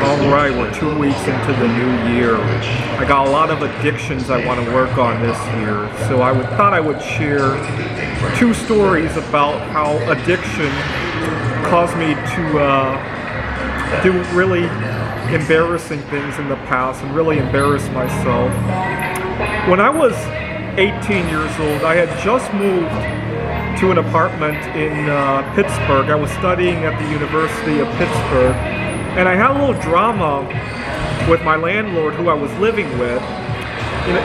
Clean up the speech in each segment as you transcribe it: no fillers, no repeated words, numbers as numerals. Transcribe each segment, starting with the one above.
Alright, we're 2 weeks into the new year. I got a lot of addictions I want to work on this year, so thought I would share 2 stories about how addiction caused me to do really embarrassing things in the past and really embarrass myself. When I was 18 years old, I had just moved to an apartment in Pittsburgh. I was studying at the University of Pittsburgh, and I had a little drama with my landlord who I was living with.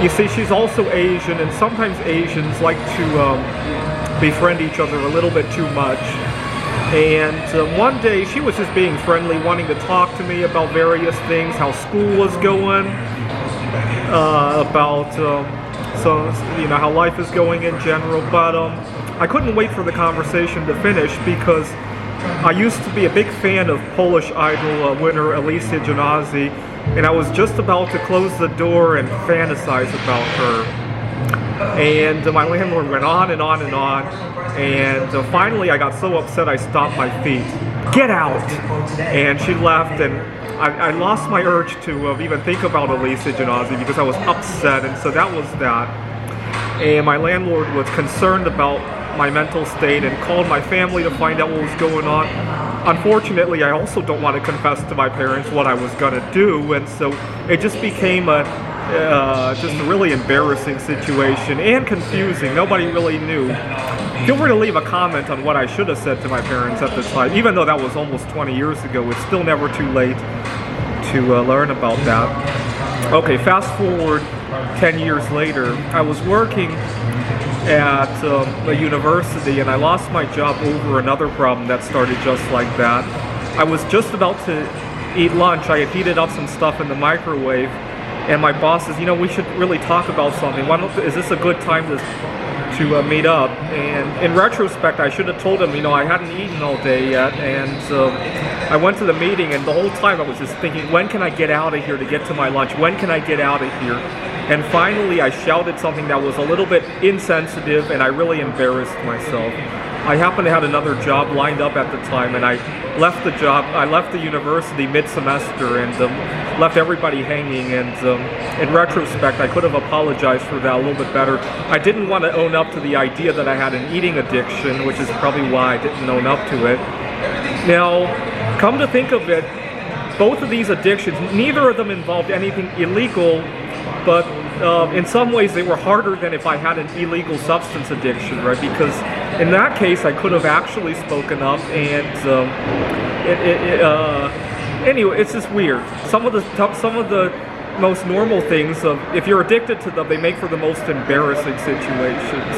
You see, she's also Asian, and sometimes Asians like to befriend each other a little bit too much. And one day she was just being friendly, wanting to talk to me about various things, how school was going, about how life is going in general. But I couldn't wait for the conversation to finish because I used to be a big fan of Polish Idol winner Alicia Janazi, and I was just about to close the door and fantasize about her. And my landlord went on and on and on, and finally I got so upset I stopped my feet. "Get out!" And she left, and I lost my urge to even think about Alicia Janazi because I was upset, and so that was that. And my landlord was concerned about my mental state and called my family to find out what was going on. Unfortunately, I also don't want to confess to my parents what I was going to do, and so it just became just a really embarrassing situation and confusing. Nobody really knew. Feel free to leave a comment on what I should have said to my parents at the time. Even though that was almost 20 years ago, it's still never too late to learn about that. Okay, fast forward 10 years later, I was working at a university, and I lost my job over another problem that started just like that. I was just about to eat lunch. I had heated up some stuff in the microwave, and my boss says, we should really talk about something. Is this a good time to meet up? And in retrospect, I should have told him, I hadn't eaten all day yet, and I went to the meeting, and the whole time I was just thinking, when can I get out of here to get to my lunch? When can I get out of here? And finally, I shouted something that was a little bit insensitive, and I really embarrassed myself. I happened to have another job lined up at the time, and I left the job. I left the university mid-semester and left everybody hanging. And in retrospect, I could have apologized for that a little bit better. I didn't want to own up to the idea that I had an eating addiction, which is probably why I didn't own up to it. Now, come to think of it, both of these addictions, neither of them involved anything illegal, but in some ways they were harder than if I had an illegal substance addiction, right? Because in that case I could have actually spoken up, and anyway, it's just weird. Some of the most normal things, if you're addicted to them, they make for the most embarrassing situations.